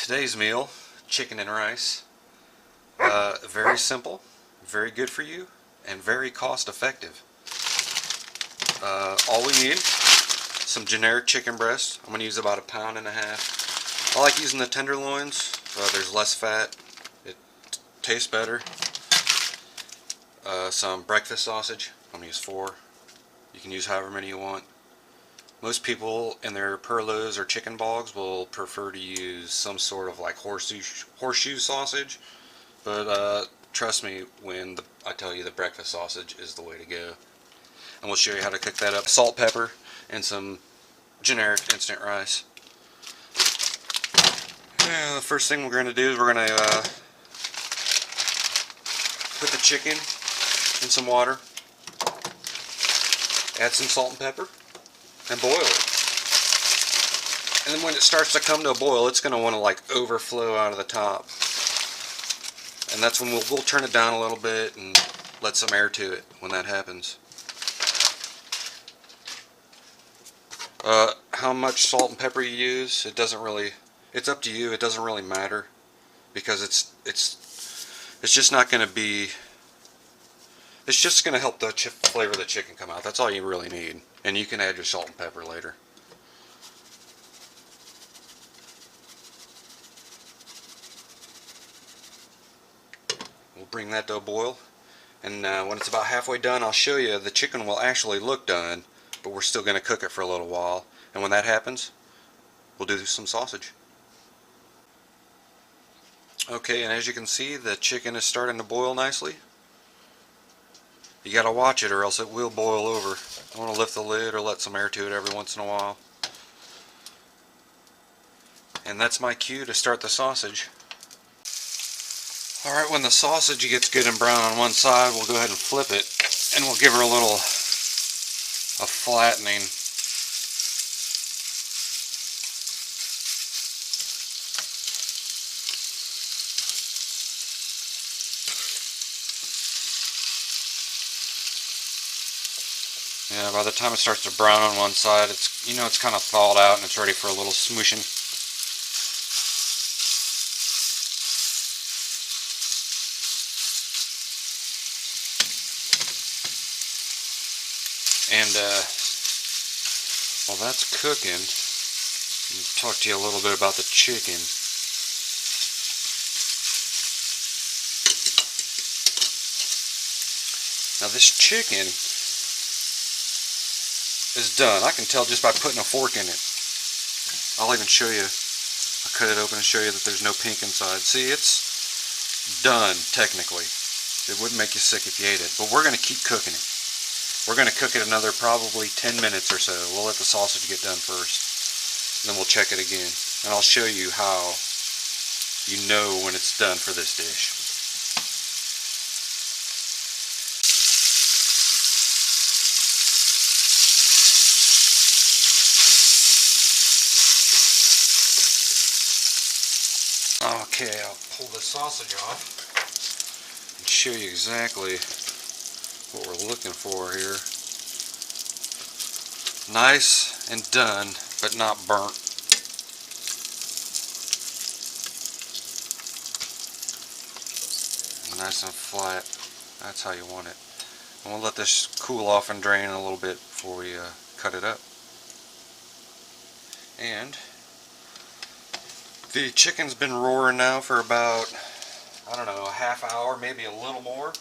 Today's meal, chicken and rice. Very simple, very good for you, and very cost effective. All we need, some generic chicken breast. I'm going to use about 1.5 pounds. I like using the tenderloins. There's less fat. It tastes better. Some breakfast sausage. I'm going to use 4. You can use however many you want. Most people in their perlos or chicken bogs will prefer to use some sort of like horseshoe sausage, but trust me when I tell you the breakfast sausage is the way to go. And we'll show you how to cook that up. Salt, pepper, and some generic instant rice. The first thing we're going to do is we're going to put the chicken in some water, add some salt and pepper, and boil it. And then when it starts to come to a boil, it's going to want to like overflow out of the top. And that's when we'll turn it down a little bit and let some air to it when that happens. How much salt and pepper you use, it's up to you. It doesn't really matter, because it's just not going to be, it's just going to help the flavor of the chicken come out. That's all you really need. And you can add your salt and pepper later. We'll bring that to a boil. And when it's about halfway done, I'll show you the chicken will actually look done, but we're still going to cook it for a little while. And when that happens, we'll do some sausage. Okay, and as you can see, the chicken is starting to boil nicely. You gotta watch it or else it will boil over. I want to lift the lid or let some air to it every once in a while. And that's my cue to start the sausage. Alright, when the sausage gets good and brown on one side, we'll go ahead and flip it, and we'll give her a flattening. Yeah, by the time it starts to brown on one side, it's kind of thawed out and it's ready for a little smooshing. And while that's cooking, I'm going to talk to you a little bit about the chicken. Now this chicken is done. I can tell just by putting a fork in it. I'll even show you. I'll cut it open and show you that there's no pink inside. See, it's done technically. It wouldn't make you sick if you ate it, but we're going to keep cooking it. We're going to cook it another probably 10 minutes or so. We'll let the sausage get done first, and then we'll check it again. And I'll show you how you know when it's done for this dish. Okay, I'll pull the sausage off and show you exactly what we're looking for here. Nice and done, but not burnt. Nice and flat. That's how you want it. And we'll let this cool off and drain a little bit before we cut it up. And the chicken's been roaring now for about, I don't know, a half hour, maybe a little more.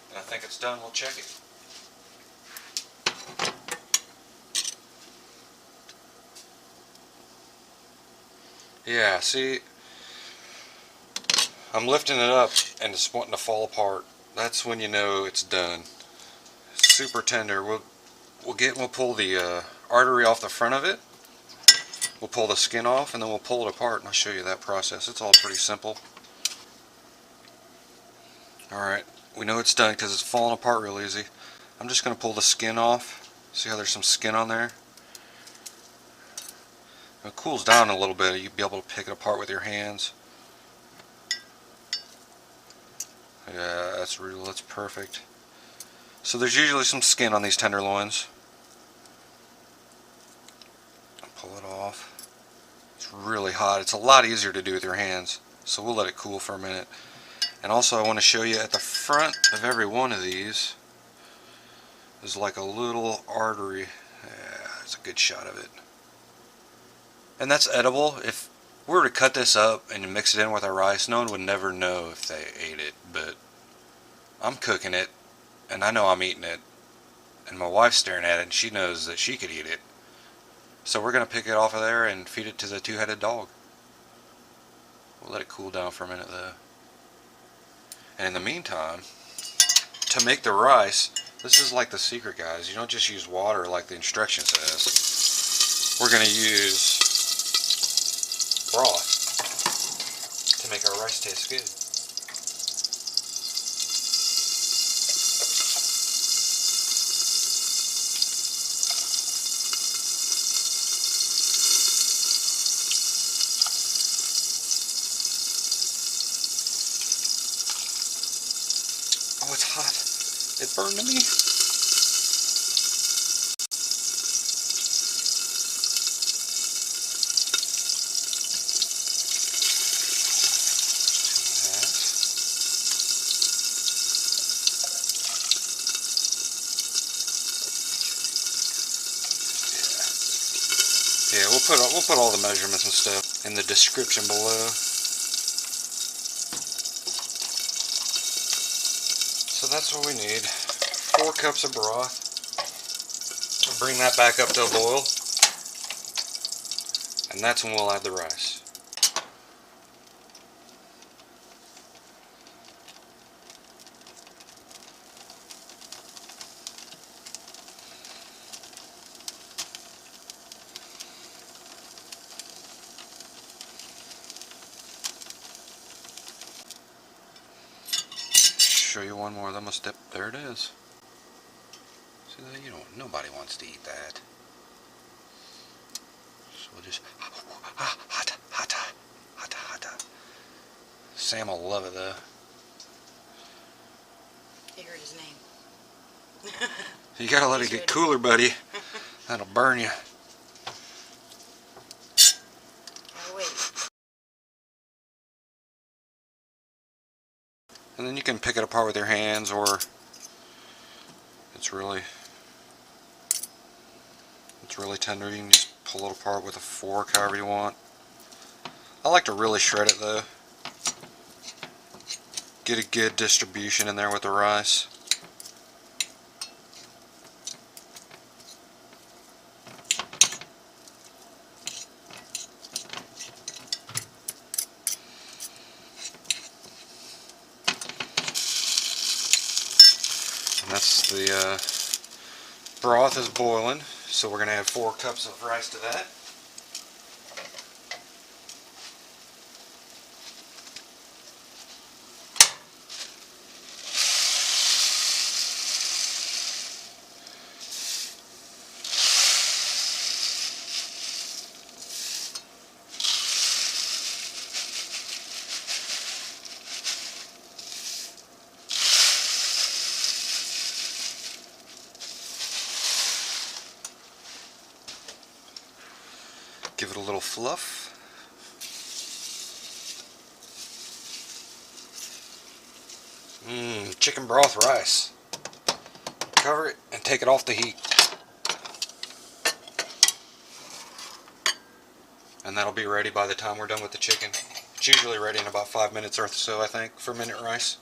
And I think it's done. We'll check it. Yeah, see, I'm lifting it up and it's wanting to fall apart. That's when you know it's done. It's super tender. We'll pull the artery off the front of it. We'll pull the skin off and then we'll pull it apart, and I'll show you that process. It's all pretty simple. Alright, we know it's done because it's falling apart real easy. I'm just going to pull the skin off. See how there's some skin on there? When it cools down a little bit, you'll be able to pick it apart with your hands. Yeah, that's perfect. So there's usually some skin on these tenderloins. Pull it off. It's really hot. It's a lot easier to do with your hands. So we'll let it cool for a minute. And also I want to show you at the front of every one of these is like a little artery. Yeah, it's a good shot of it. And that's edible. If we were to cut this up and mix it in with our rice, no one would never know if they ate it. But I'm cooking it, and I know I'm eating it. And my wife's staring at it, and she knows that she could eat it. So we're going to pick it off of there and feed it to the two-headed dog. We'll let it cool down for a minute though. And in the meantime, to make the rice, this is like the secret, guys. You don't just use water like the instruction says. We're going to use broth to make our rice taste good. Oh, it's hot. It burned to me. Yeah, we'll put all the measurements and stuff in the description below. So that's what we need. 4 cups of broth. We'll bring that back up to a boil. And that's when we'll add the rice. Show you one more. I'm gonna step. There it is. See that? You don't. Nobody wants to eat that. So we'll just hot. Sam will love it though. He heard his name. You gotta let it get cooler, buddy. That'll burn you. Oh, wait. And then you can pick it apart with your hands, or it's really tender. You can just pull it apart with a fork, however you want. I like to really shred it though. Get a good distribution in there with the rice. And that's the broth is boiling, so we're going to add 4 cups of rice to that. Give it a little fluff. Chicken broth rice. Cover it and take it off the heat. And that'll be ready by the time we're done with the chicken. It's usually ready in about 5 minutes or so, I think, for minute rice.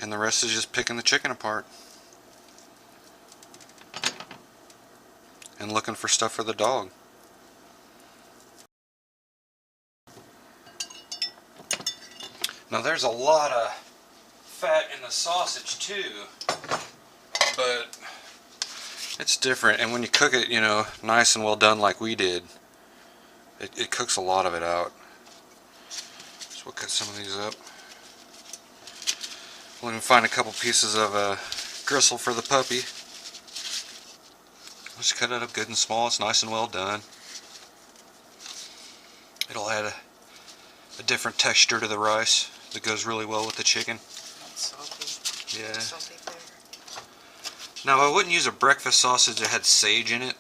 And the rest is just picking the chicken apart. And looking for stuff for the dog. Now there's a lot of fat in the sausage too, but it's different, and when you cook it, you know, nice and well done like we did, it cooks a lot of it out. So we'll cut some of these up. We'll even find a couple pieces of gristle for the puppy. Just cut it up good and small. It's nice and well done. It'll add a different texture to the rice that goes really well with the chicken. Salty. Yeah. Salty flavor. Now I wouldn't use a breakfast sausage that had sage in it,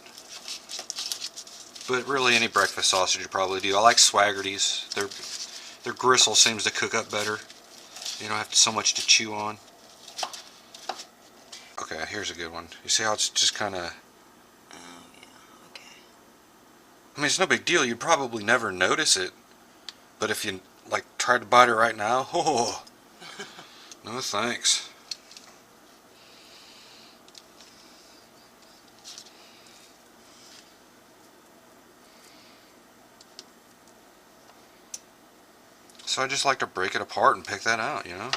but really any breakfast sausage you probably do. I like Swaggerty's. Their gristle seems to cook up better. You don't have so much to chew on. Okay, here's a good one. You see how it's just kind of... Oh, yeah, okay. I mean, it's no big deal. You'd probably never notice it. But if you, like, tried to bite it right now, oh, no thanks. So I just like to break it apart and pick that out, you know?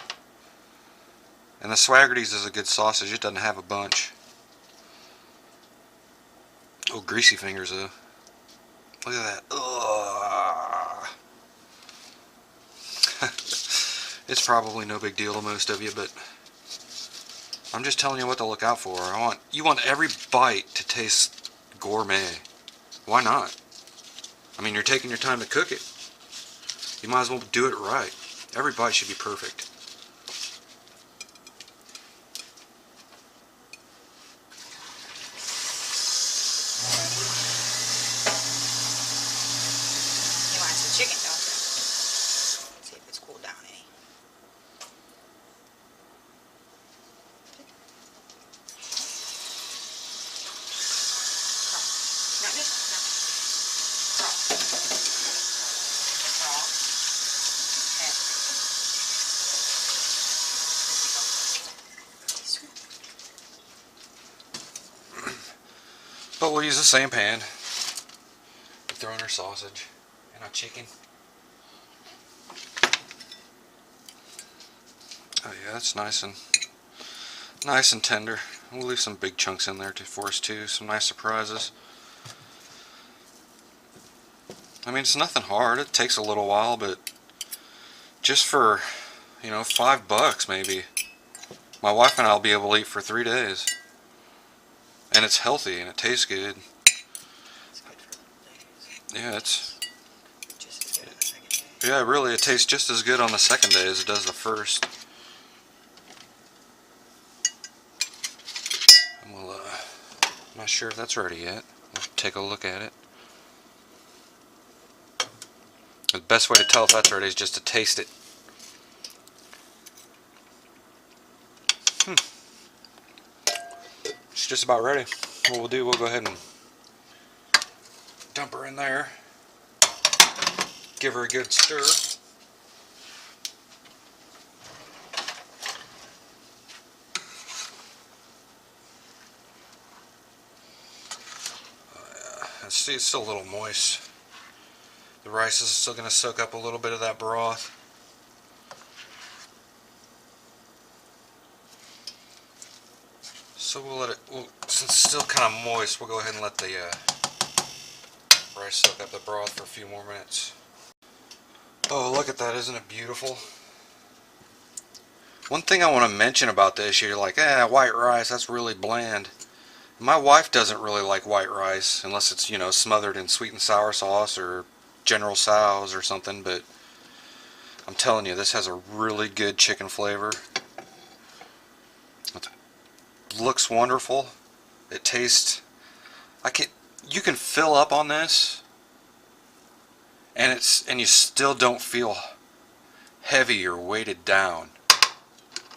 And the Swaggerty's is a good sausage. It doesn't have a bunch. Oh, greasy fingers, though. Look at that. Ugh. It's probably no big deal to most of you, but I'm just telling you what to look out for. You want every bite to taste gourmet. Why not? I mean, you're taking your time to cook it. You might as well do it right. Every bite should be perfect. You want some chicken, don't you? Let's see if it's cooled down any. No, just, no. Raw. Okay. But we'll use the same pan. Throw in our sausage and our chicken. Oh yeah, that's nice and tender. We'll leave some big chunks in there for us too. Some nice surprises. I mean, it's nothing hard. It takes a little while, but just for, you know, $5 maybe, my wife and I'll be able to eat for 3 days. And it's healthy and it tastes good. It's good for days. Yeah, it's... Just as good on the second day. Yeah, really, it tastes just as good on the second day as it does the first. And we'll, I'm not sure if that's ready yet. We'll take a look at it. The best way to tell if that's ready is just to taste it. It's just about ready. What we'll do, we'll go ahead and dump her in there. Give her a good stir. See, it's still a little moist. The rice is still going to soak up a little bit of that broth. So we'll let it, since it's still kind of moist, we'll go ahead and let the rice soak up the broth for a few more minutes. Oh, look at that, isn't it beautiful? One thing I want to mention about this, you're like, white rice, that's really bland. My wife doesn't really like white rice unless it's, you know, smothered in sweet and sour sauce or General Tso's or something, but I'm telling you, this has a really good chicken flavor. It looks wonderful. It tastes... you can fill up on this and you still don't feel heavy or weighted down.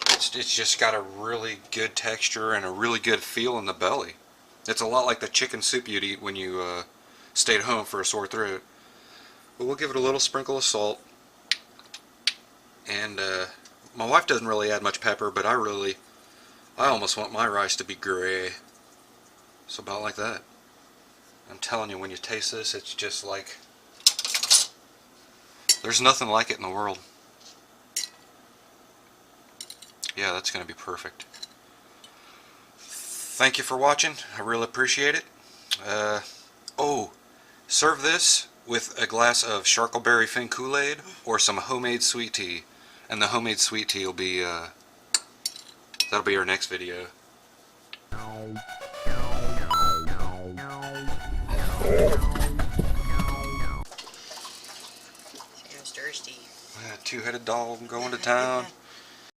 It's just got a really good texture and a really good feel in the belly. It's a lot like the chicken soup you'd eat when you stayed home for a sore throat. But we'll give it a little sprinkle of salt. And my wife doesn't really add much pepper, but I almost want my rice to be gray. So about like that. I'm telling you, when you taste this, it's just like... there's nothing like it in the world. Yeah, that's going to be perfect. Thank you for watching. I really appreciate it. Serve this with a glass of Sharkleberry Fin Kool-Aid or some homemade sweet tea. And the homemade sweet tea will be, that'll be our next video. He was thirsty. Two-headed dog going to town.